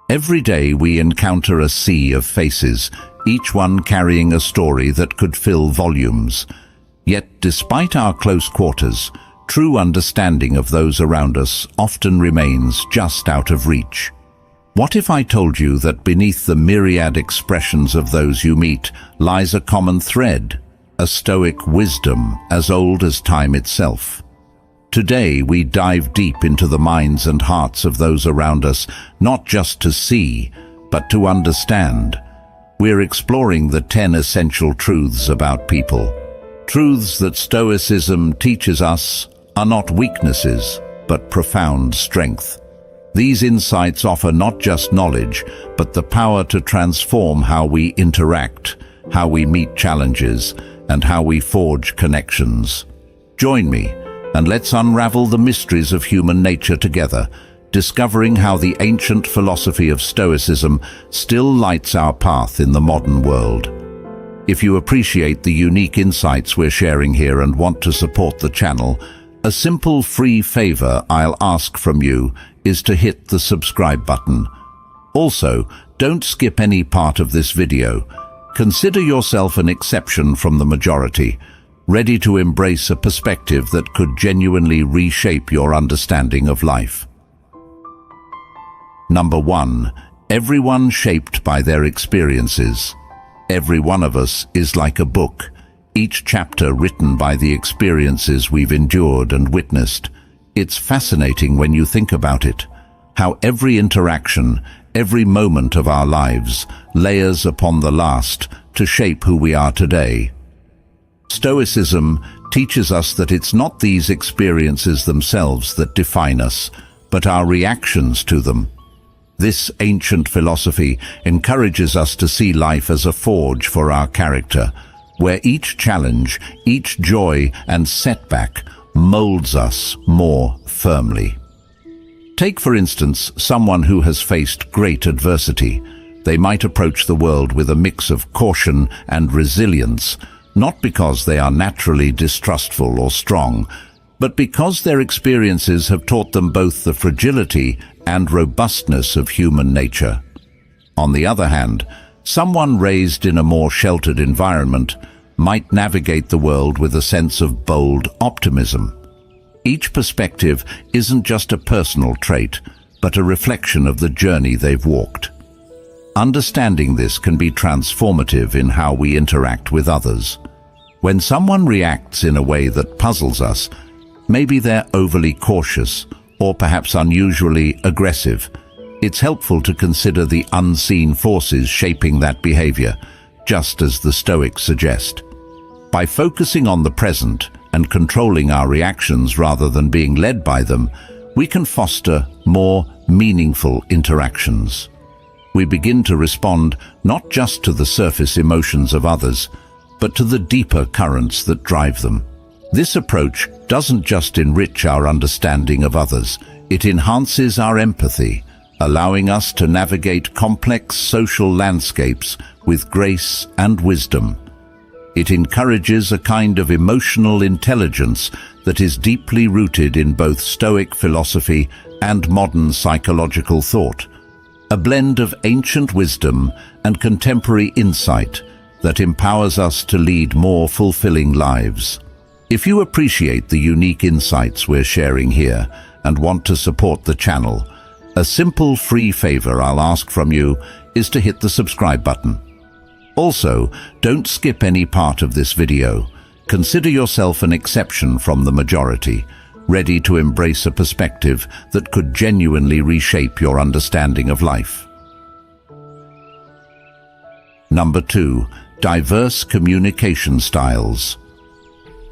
Every day we encounter a sea of faces, each one carrying a story that could fill volumes. Yet, despite our close quarters, true understanding of those around us often remains just out of reach. What if I told you that beneath the myriad expressions of those you meet lies a common thread, a stoic wisdom as old as time itself? Today we dive deep into the minds and hearts of those around us, not just to see, but to understand. We're exploring the 10 essential truths about people. Truths that Stoicism teaches us are not weaknesses, but profound strength. These insights offer not just knowledge, but the power to transform how we interact, how we meet challenges, and how we forge connections. Join me, and let's unravel the mysteries of human nature together, discovering how the ancient philosophy of Stoicism still lights our path in the modern world. If you appreciate the unique insights we're sharing here and want to support the channel, a simple free favor I'll ask from you is to hit the subscribe button. Also, don't skip any part of this video. Consider yourself an exception from the majority, ready to embrace a perspective that could genuinely reshape your understanding of life. Number 1. Everyone shaped by their experiences. Every one of us is like a book, each chapter written by the experiences we've endured and witnessed. It's fascinating when you think about it, how every interaction, every moment of our lives layers upon the last to shape who we are today. Stoicism teaches us that it's not these experiences themselves that define us, but our reactions to them. This ancient philosophy encourages us to see life as a forge for our character, where each challenge, each joy and setback molds us more firmly. Take, for instance, someone who has faced great adversity. They might approach the world with a mix of caution and resilience, not because they are naturally distrustful or strong, but because their experiences have taught them both the fragility and robustness of human nature. On the other hand, someone raised in a more sheltered environment might navigate the world with a sense of bold optimism. Each perspective isn't just a personal trait, but a reflection of the journey they've walked. Understanding this can be transformative in how we interact with others. When someone reacts in a way that puzzles us, maybe they're overly cautious or perhaps unusually aggressive, it's helpful to consider the unseen forces shaping that behavior, just as the Stoics suggest. By focusing on the present and controlling our reactions rather than being led by them, we can foster more meaningful interactions. We begin to respond not just to the surface emotions of others, but to the deeper currents that drive them. This approach doesn't just enrich our understanding of others, it enhances our empathy, allowing us to navigate complex social landscapes with grace and wisdom. It encourages a kind of emotional intelligence that is deeply rooted in both Stoic philosophy and modern psychological thought, a blend of ancient wisdom and contemporary insight that empowers us to lead more fulfilling lives. If you appreciate the unique insights we're sharing here and want to support the channel, a simple free favor I'll ask from you is to hit the subscribe button. Also, don't skip any part of this video. Consider yourself an exception from the majority, ready to embrace a perspective that could genuinely reshape your understanding of life. Number 2. Diverse communication styles.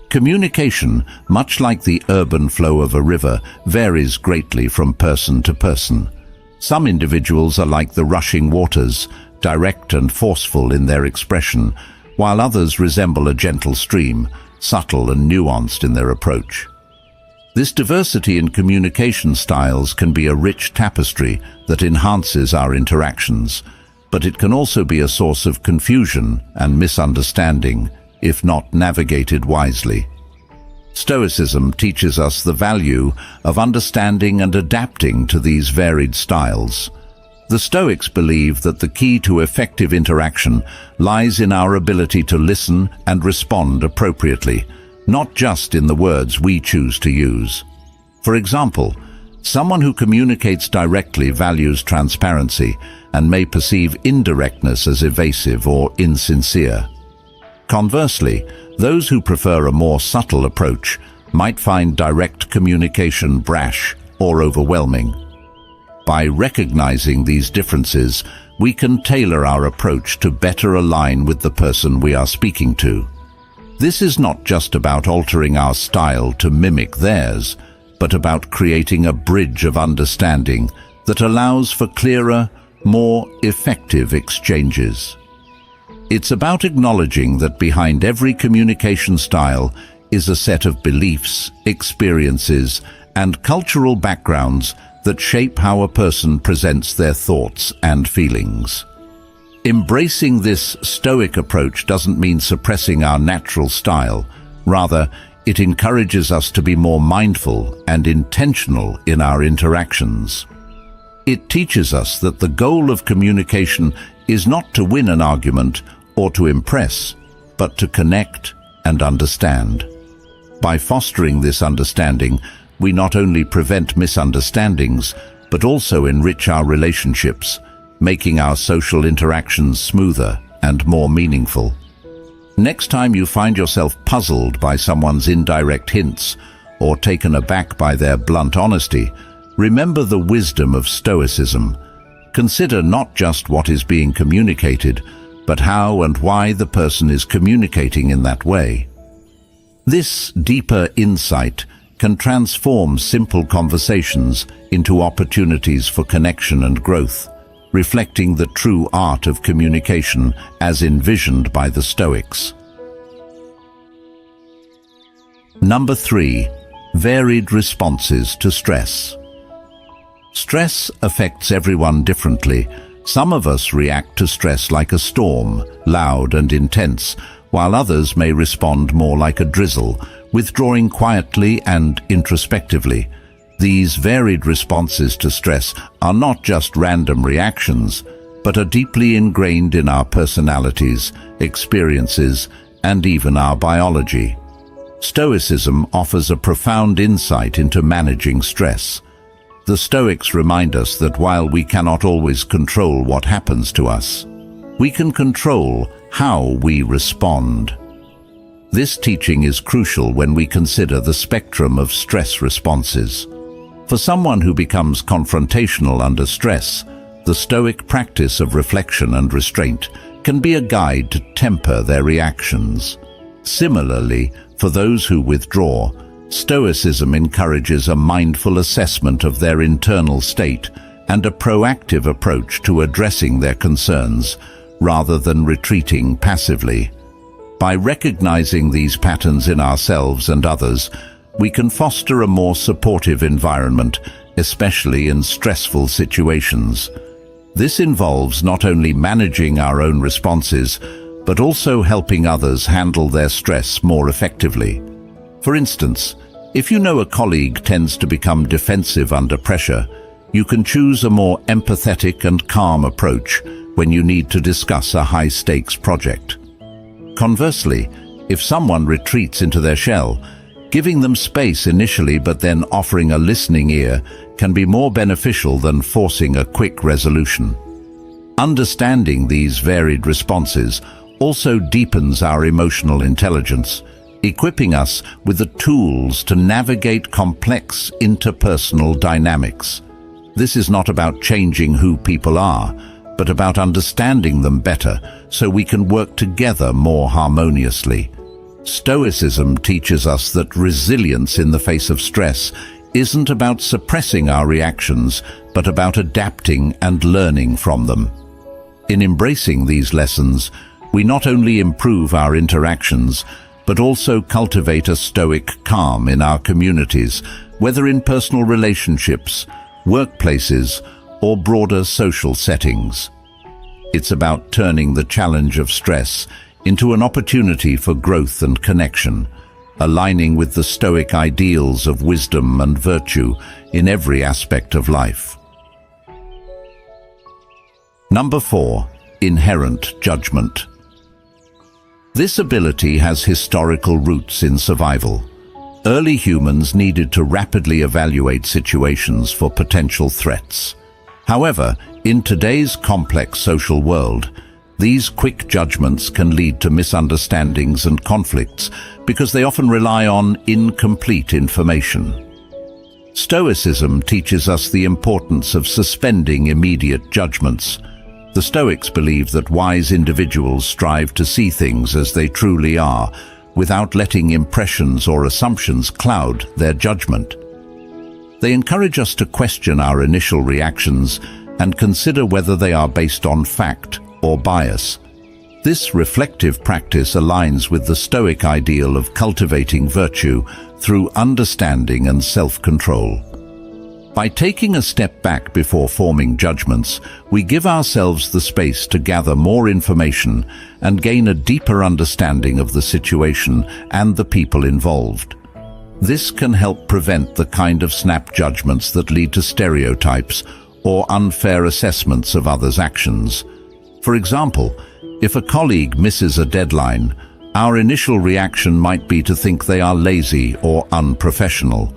Communication, much like the urban flow of a river, varies greatly from person to person. Some individuals are like the rushing waters, direct and forceful in their expression, while others resemble a gentle stream, subtle and nuanced in their approach. This diversity in communication styles can be a rich tapestry that enhances our interactions, but it can also be a source of confusion and misunderstanding if not navigated wisely. Stoicism teaches us the value of understanding and adapting to these varied styles. The Stoics believe that the key to effective interaction lies in our ability to listen and respond appropriately, not just in the words we choose to use. For example, someone who communicates directly values transparency and may perceive indirectness as evasive or insincere. Conversely, those who prefer a more subtle approach might find direct communication brash or overwhelming. By recognizing these differences, we can tailor our approach to better align with the person we are speaking to. This is not just about altering our style to mimic theirs, but about creating a bridge of understanding that allows for clearer, more effective exchanges. It's about acknowledging that behind every communication style is a set of beliefs, experiences, and cultural backgrounds that shape how a person presents their thoughts and feelings. Embracing this Stoic approach doesn't mean suppressing our natural style. Rather, it encourages us to be more mindful and intentional in our interactions. It teaches us that the goal of communication is not to win an argument or to impress, but to connect and understand. By fostering this understanding, we not only prevent misunderstandings, but also enrich our relationships, making our social interactions smoother and more meaningful. Next time you find yourself puzzled by someone's indirect hints or taken aback by their blunt honesty, remember the wisdom of Stoicism. Consider not just what is being communicated, but how and why the person is communicating in that way. This deeper insight can transform simple conversations into opportunities for connection and growth, reflecting the true art of communication as envisioned by the Stoics. Number 3. Varied responses to stress. Stress affects everyone differently. Some of us react to stress like a storm, loud and intense, while others may respond more like a drizzle, withdrawing quietly and introspectively. These varied responses to stress are not just random reactions, but are deeply ingrained in our personalities, experiences, and even our biology. Stoicism offers a profound insight into managing stress. The Stoics remind us that while we cannot always control what happens to us, we can control how we respond. This teaching is crucial when we consider the spectrum of stress responses. For someone who becomes confrontational under stress, the Stoic practice of reflection and restraint can be a guide to temper their reactions. Similarly, for those who withdraw, Stoicism encourages a mindful assessment of their internal state and a proactive approach to addressing their concerns, rather than retreating passively. By recognizing these patterns in ourselves and others, we can foster a more supportive environment, especially in stressful situations. This involves not only managing our own responses, but also helping others handle their stress more effectively. For instance, if you know a colleague tends to become defensive under pressure, you can choose a more empathetic and calm approach when you need to discuss a high-stakes project. Conversely, if someone retreats into their shell, giving them space initially but then offering a listening ear can be more beneficial than forcing a quick resolution. Understanding these varied responses also deepens our emotional intelligence, equipping us with the tools to navigate complex interpersonal dynamics. This is not about changing who people are, but about understanding them better so we can work together more harmoniously. Stoicism teaches us that resilience in the face of stress isn't about suppressing our reactions, but about adapting and learning from them. In embracing these lessons, we not only improve our interactions, but also cultivate a Stoic calm in our communities, whether in personal relationships, workplaces, or broader social settings. It's about turning the challenge of stress into an opportunity for growth and connection, aligning with the Stoic ideals of wisdom and virtue in every aspect of life. Number 4. Inherent judgment. This ability has historical roots in survival. Early humans needed to rapidly evaluate situations for potential threats. However, in today's complex social world, these quick judgments can lead to misunderstandings and conflicts because they often rely on incomplete information. Stoicism teaches us the importance of suspending immediate judgments. The Stoics believe that wise individuals strive to see things as they truly are, without letting impressions or assumptions cloud their judgment. They encourage us to question our initial reactions and consider whether they are based on fact or bias. This reflective practice aligns with the Stoic ideal of cultivating virtue through understanding and self-control. By taking a step back before forming judgments, we give ourselves the space to gather more information and gain a deeper understanding of the situation and the people involved. This can help prevent the kind of snap judgments that lead to stereotypes or unfair assessments of others' actions. For example, if a colleague misses a deadline, our initial reaction might be to think they are lazy or unprofessional.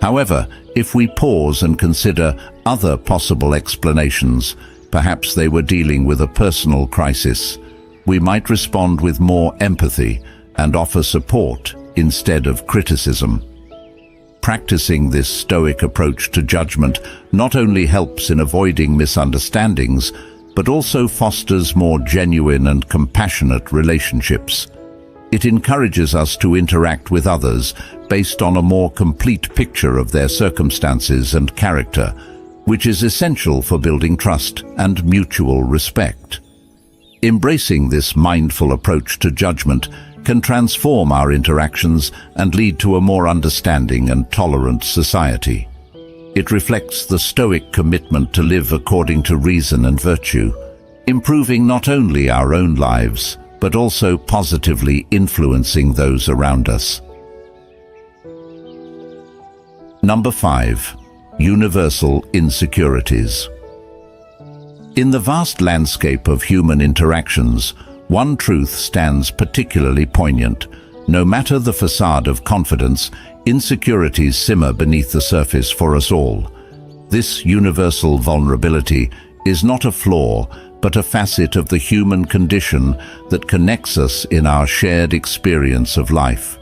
However, if we pause and consider other possible explanations, perhaps they were dealing with a personal crisis, we might respond with more empathy and offer support instead of criticism. Practicing this Stoic approach to judgment not only helps in avoiding misunderstandings, but also fosters more genuine and compassionate relationships. It encourages us to interact with others based on a more complete picture of their circumstances and character, which is essential for building trust and mutual respect. Embracing this mindful approach to judgment can transform our interactions and lead to a more understanding and tolerant society. It reflects the Stoic commitment to live according to reason and virtue, improving not only our own lives, but also positively influencing those around us. Number 5. Universal insecurities. In the vast landscape of human interactions, one truth stands particularly poignant. No matter the facade of confidence, insecurities simmer beneath the surface for us all. This universal vulnerability is not a flaw, but a facet of the human condition that connects us in our shared experience of life.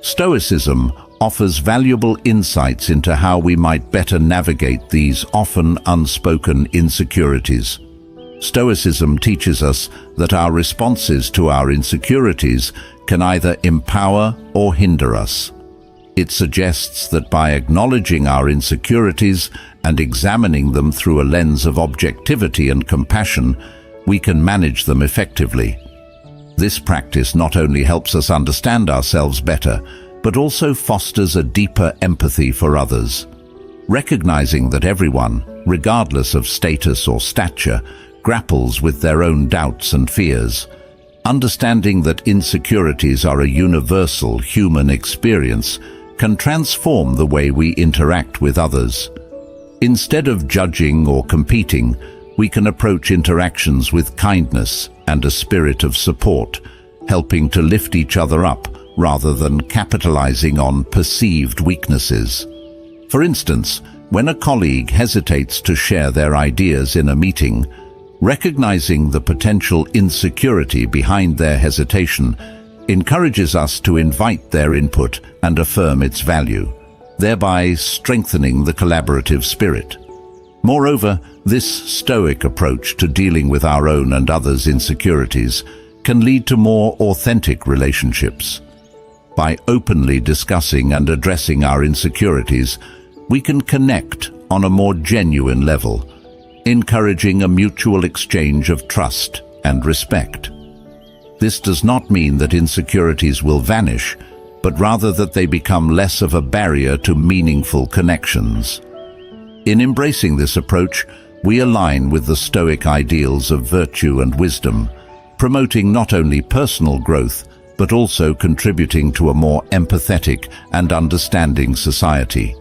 Stoicism offers valuable insights into how we might better navigate these often unspoken insecurities. Stoicism teaches us that our responses to our insecurities can either empower or hinder us. It suggests that by acknowledging our insecurities and examining them through a lens of objectivity and compassion, we can manage them effectively. This practice not only helps us understand ourselves better, but also fosters a deeper empathy for others. Recognizing that everyone, regardless of status or stature, grapples with their own doubts and fears. Understanding that insecurities are a universal human experience can transform the way we interact with others. Instead of judging or competing, we can approach interactions with kindness and a spirit of support, helping to lift each other up rather than capitalizing on perceived weaknesses. For instance, when a colleague hesitates to share their ideas in a meeting, recognizing the potential insecurity behind their hesitation encourages us to invite their input and affirm its value, thereby strengthening the collaborative spirit. Moreover, this Stoic approach to dealing with our own and others' insecurities can lead to more authentic relationships. By openly discussing and addressing our insecurities, we can connect on a more genuine level, encouraging a mutual exchange of trust and respect. This does not mean that insecurities will vanish, but rather that they become less of a barrier to meaningful connections. In embracing this approach, we align with the Stoic ideals of virtue and wisdom, promoting not only personal growth, but also contributing to a more empathetic and understanding society.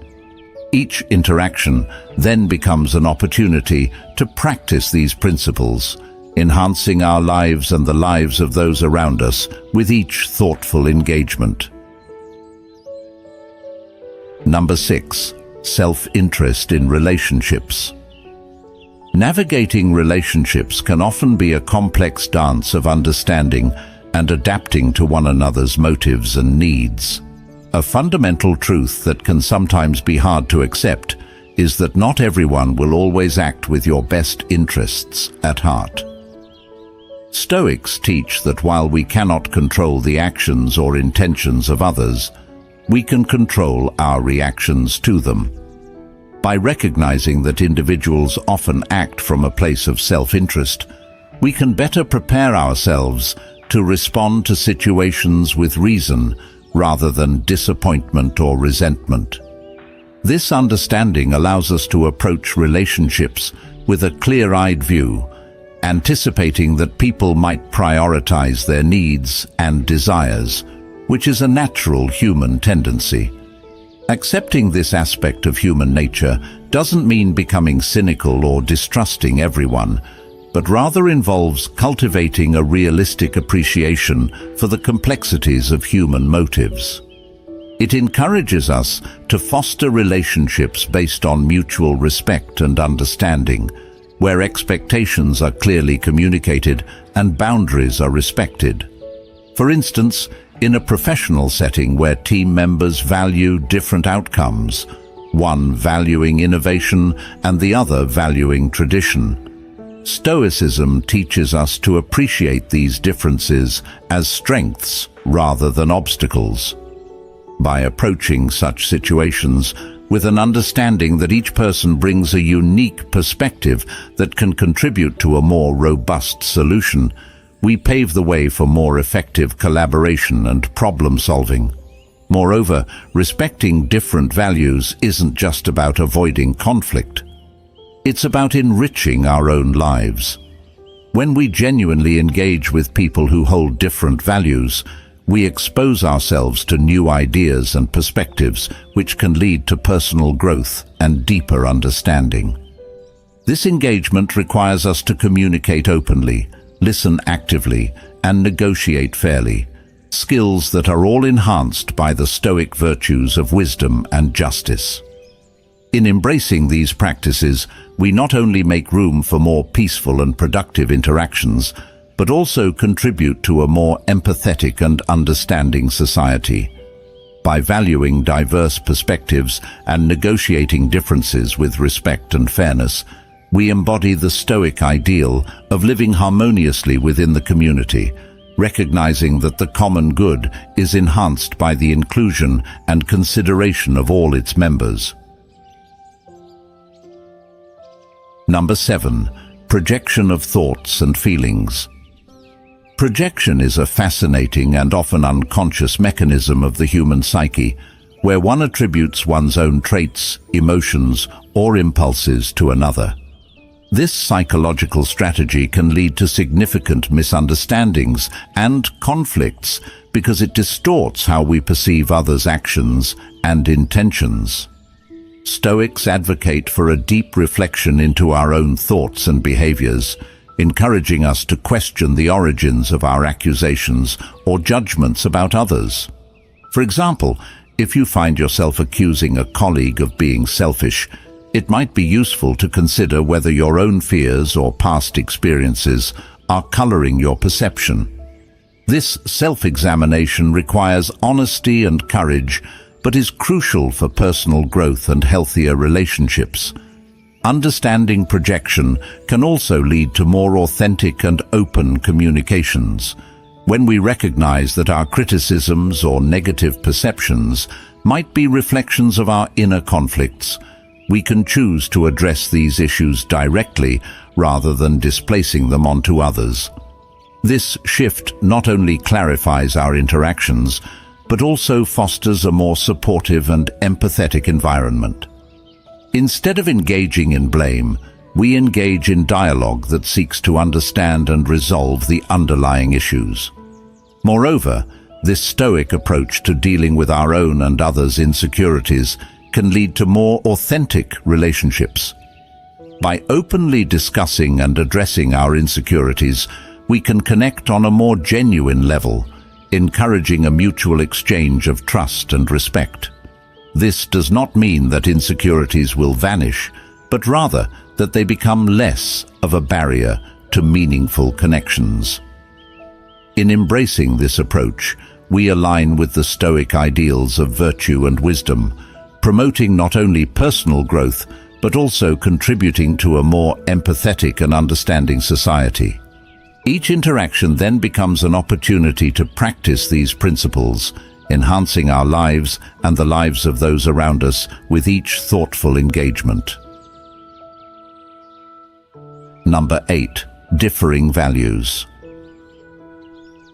Each interaction then becomes an opportunity to practice these principles, enhancing our lives and the lives of those around us with each thoughtful engagement. Number 6. Self-interest in relationships. Navigating relationships can often be a complex dance of understanding and adapting to one another's motives and needs. A fundamental truth that can sometimes be hard to accept is that not everyone will always act with your best interests at heart. Stoics teach that while we cannot control the actions or intentions of others, we can control our reactions to them. By recognizing that individuals often act from a place of self-interest, we can better prepare ourselves to respond to situations with reason rather than disappointment or resentment. This understanding allows us to approach relationships with a clear-eyed view, anticipating that people might prioritize their needs and desires, which is a natural human tendency. Accepting this aspect of human nature doesn't mean becoming cynical or distrusting everyone, but rather involves cultivating a realistic appreciation for the complexities of human motives. It encourages us to foster relationships based on mutual respect and understanding, where expectations are clearly communicated and boundaries are respected. For instance, in a professional setting where team members value different outcomes, one valuing innovation and the other valuing tradition, Stoicism teaches us to appreciate these differences as strengths rather than obstacles. By approaching such situations with an understanding that each person brings a unique perspective that can contribute to a more robust solution, we pave the way for more effective collaboration and problem-solving. Moreover, respecting different values isn't just about avoiding conflict. It's about enriching our own lives. When we genuinely engage with people who hold different values, we expose ourselves to new ideas and perspectives which can lead to personal growth and deeper understanding. This engagement requires us to communicate openly, listen actively, and negotiate fairly, skills that are all enhanced by the Stoic virtues of wisdom and justice. In embracing these practices, we not only make room for more peaceful and productive interactions, but also contribute to a more empathetic and understanding society. By valuing diverse perspectives and negotiating differences with respect and fairness, we embody the Stoic ideal of living harmoniously within the community, recognizing that the common good is enhanced by the inclusion and consideration of all its members. Number 7. Projection of thoughts and feelings. Projection is a fascinating and often unconscious mechanism of the human psyche, where one attributes one's own traits, emotions, or impulses to another. This psychological strategy can lead to significant misunderstandings and conflicts because it distorts how we perceive others' actions and intentions. Stoics advocate for a deep reflection into our own thoughts and behaviors, encouraging us to question the origins of our accusations or judgments about others. For example, if you find yourself accusing a colleague of being selfish, it might be useful to consider whether your own fears or past experiences are coloring your perception. This self-examination requires honesty and courage, but is crucial for personal growth and healthier relationships. Understanding projection can also lead to more authentic and open communications. When we recognize that our criticisms or negative perceptions might be reflections of our inner conflicts, we can choose to address these issues directly rather than displacing them onto others. This shift not only clarifies our interactions, but also fosters a more supportive and empathetic environment. Instead of engaging in blame, we engage in dialogue that seeks to understand and resolve the underlying issues. Moreover, this Stoic approach to dealing with our own and others' insecurities can lead to more authentic relationships. By openly discussing and addressing our insecurities, we can connect on a more genuine level, encouraging a mutual exchange of trust and respect. This does not mean that insecurities will vanish, but rather that they become less of a barrier to meaningful connections. In embracing this approach, we align with the Stoic ideals of virtue and wisdom, promoting not only personal growth, but also contributing to a more empathetic and understanding society. Each interaction then becomes an opportunity to practice these principles, enhancing our lives and the lives of those around us with each thoughtful engagement. Number 8. Differing values.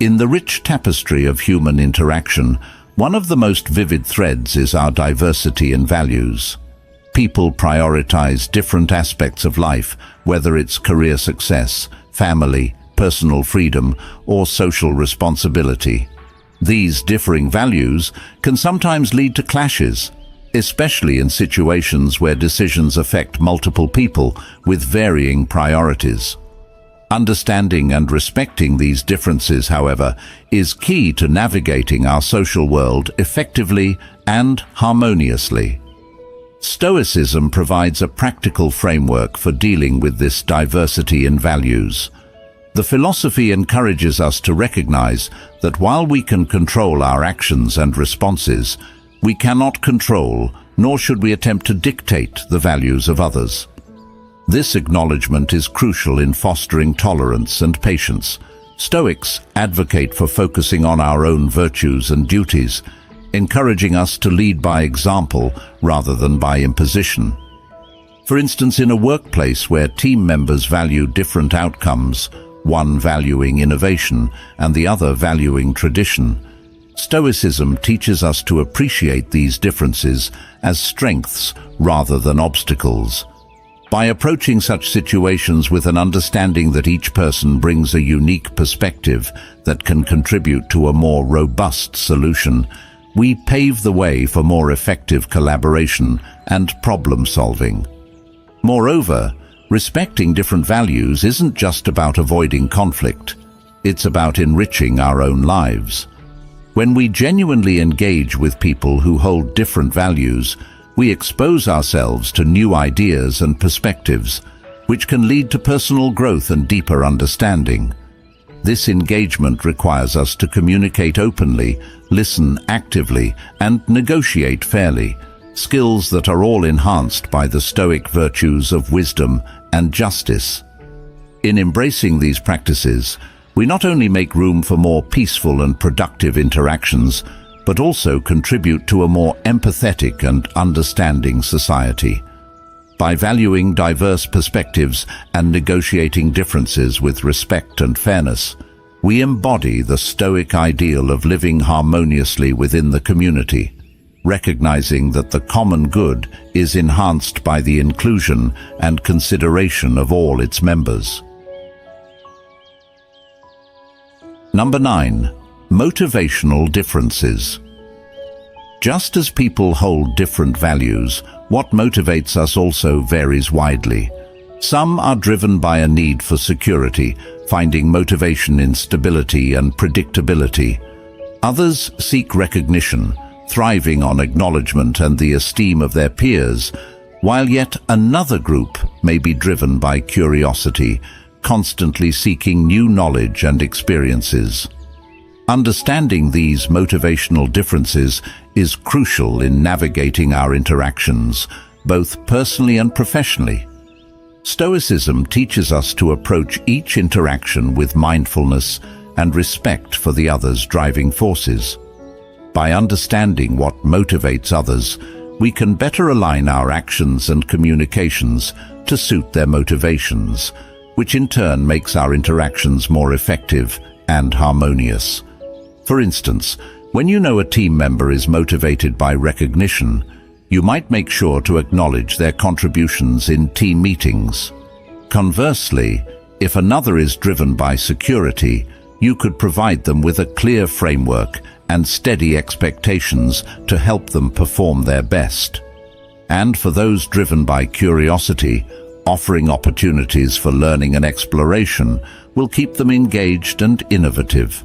In the rich tapestry of human interaction, one of the most vivid threads is our diversity in values. People prioritize different aspects of life, whether it's career success, family, personal freedom, or social responsibility. These differing values can sometimes lead to clashes, especially in situations where decisions affect multiple people with varying priorities. Understanding and respecting these differences, however, is key to navigating our social world effectively and harmoniously. Stoicism provides a practical framework for dealing with this diversity in values. The philosophy encourages us to recognize that while we can control our actions and responses, we cannot control, nor should we attempt to dictate the values of others. This acknowledgement is crucial in fostering tolerance and patience. Stoics advocate for focusing on our own virtues and duties, encouraging us to lead by example rather than by imposition. For instance, in a workplace where team members value different outcomes, one valuing innovation and the other valuing tradition, Stoicism teaches us to appreciate these differences as strengths rather than obstacles. By approaching such situations with an understanding that each person brings a unique perspective that can contribute to a more robust solution, we pave the way for more effective collaboration and problem-solving. Moreover, respecting different values isn't just about avoiding conflict. It's about enriching our own lives. When we genuinely engage with people who hold different values, we expose ourselves to new ideas and perspectives, which can lead to personal growth and deeper understanding. This engagement requires us to communicate openly, listen actively, and negotiate fairly, skills that are all enhanced by the Stoic virtues of wisdom and justice. In embracing these practices, we not only make room for more peaceful and productive interactions, but also contribute to a more empathetic and understanding society. By valuing diverse perspectives and negotiating differences with respect and fairness, we embody the Stoic ideal of living harmoniously within the community, recognizing that the common good is enhanced by the inclusion and consideration of all its members. Number 9. Motivational differences. Just as people hold different values, what motivates us also varies widely. Some are driven by a need for security, finding motivation in stability and predictability. Others seek recognition, thriving on acknowledgement and the esteem of their peers, while yet another group may be driven by curiosity, constantly seeking new knowledge and experiences. Understanding these motivational differences is crucial in navigating our interactions, both personally and professionally. Stoicism teaches us to approach each interaction with mindfulness and respect for the other's driving forces. By understanding what motivates others, we can better align our actions and communications to suit their motivations, which in turn makes our interactions more effective and harmonious. For instance, when you know a team member is motivated by recognition, you might make sure to acknowledge their contributions in team meetings. Conversely, if another is driven by security, you could provide them with a clear framework and steady expectations to help them perform their best. And for those driven by curiosity, offering opportunities for learning and exploration will keep them engaged and innovative.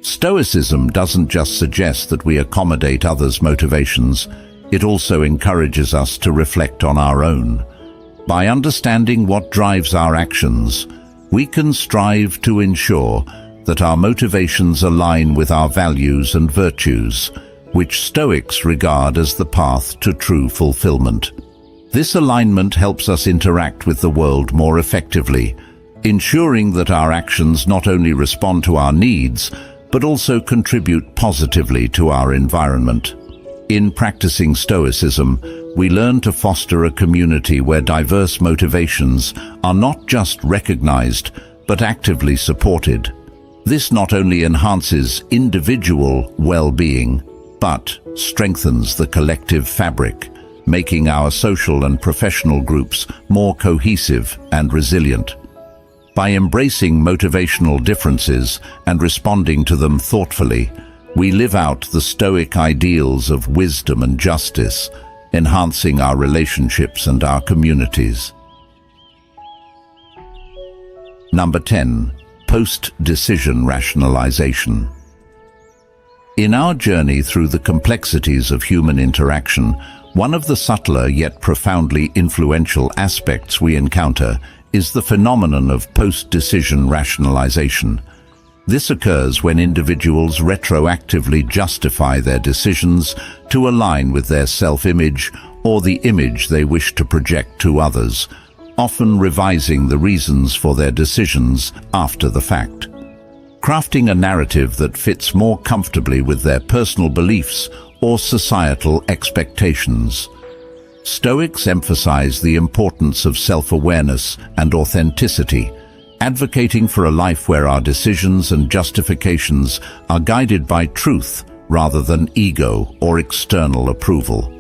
Stoicism doesn't just suggest that we accommodate others' motivations, it also encourages us to reflect on our own. By understanding what drives our actions, we can strive to ensure that our motivations align with our values and virtues, which Stoics regard as the path to true fulfillment. This alignment helps us interact with the world more effectively, ensuring that our actions not only respond to our needs, but also contribute positively to our environment. In practicing Stoicism, we learn to foster a community where diverse motivations are not just recognized, but actively supported. This not only enhances individual well-being, but strengthens the collective fabric, making our social and professional groups more cohesive and resilient. By embracing motivational differences and responding to them thoughtfully, we live out the Stoic ideals of wisdom and justice, enhancing our relationships and our communities. Number 10. Post-decision rationalization. In our journey through the complexities of human interaction, one of the subtler yet profoundly influential aspects we encounter is the phenomenon of post-decision rationalization. This occurs when individuals retroactively justify their decisions to align with their self-image or the image they wish to project to others, often revising the reasons for their decisions after the fact. Crafting a narrative that fits more comfortably with their personal beliefs or societal expectations. Stoics emphasize the importance of self-awareness and authenticity, advocating for a life where our decisions and justifications are guided by truth rather than ego or external approval.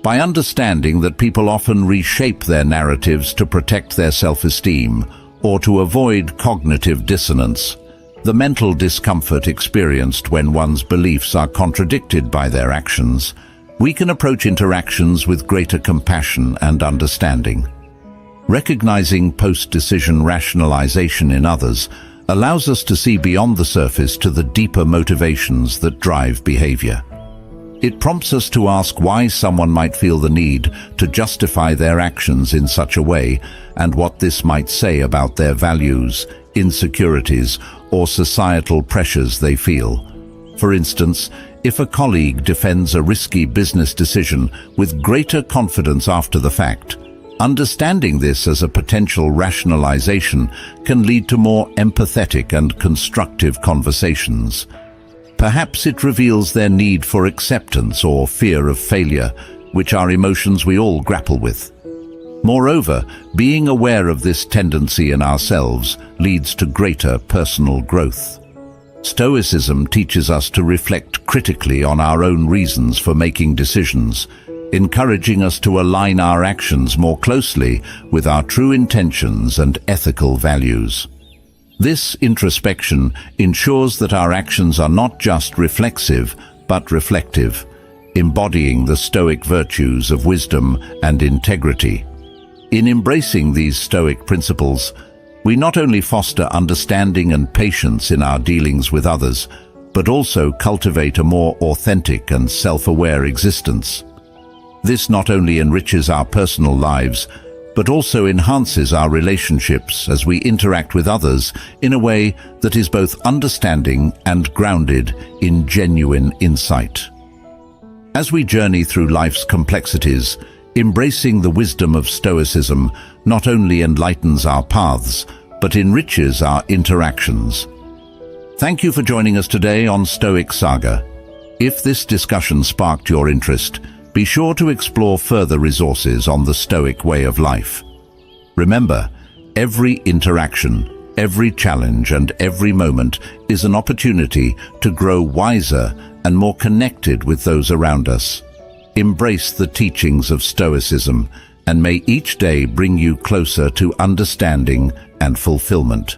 By understanding that people often reshape their narratives to protect their self-esteem or to avoid cognitive dissonance, the mental discomfort experienced when one's beliefs are contradicted by their actions, we can approach interactions with greater compassion and understanding. Recognizing post-decision rationalization in others allows us to see beyond the surface to the deeper motivations that drive behavior. It prompts us to ask why someone might feel the need to justify their actions in such a way and what this might say about their values, insecurities, or societal pressures they feel. For instance, if a colleague defends a risky business decision with greater confidence after the fact, understanding this as a potential rationalization can lead to more empathetic and constructive conversations. Perhaps it reveals their need for acceptance or fear of failure, which are emotions we all grapple with. Moreover, being aware of this tendency in ourselves leads to greater personal growth. Stoicism teaches us to reflect critically on our own reasons for making decisions, encouraging us to align our actions more closely with our true intentions and ethical values. This introspection ensures that our actions are not just reflexive, but reflective, embodying the Stoic virtues of wisdom and integrity. In embracing these Stoic principles, we not only foster understanding and patience in our dealings with others, but also cultivate a more authentic and self-aware existence. This not only enriches our personal lives, but also enhances our relationships as we interact with others in a way that is both understanding and grounded in genuine insight. As we journey through life's complexities, embracing the wisdom of Stoicism not only enlightens our paths, but enriches our interactions. Thank you for joining us today on Stoic Saga. If this discussion sparked your interest, be sure to explore further resources on the Stoic way of life. Remember, every interaction, every challenge, and every moment is an opportunity to grow wiser and more connected with those around us. Embrace the teachings of Stoicism, and may each day bring you closer to understanding and fulfillment.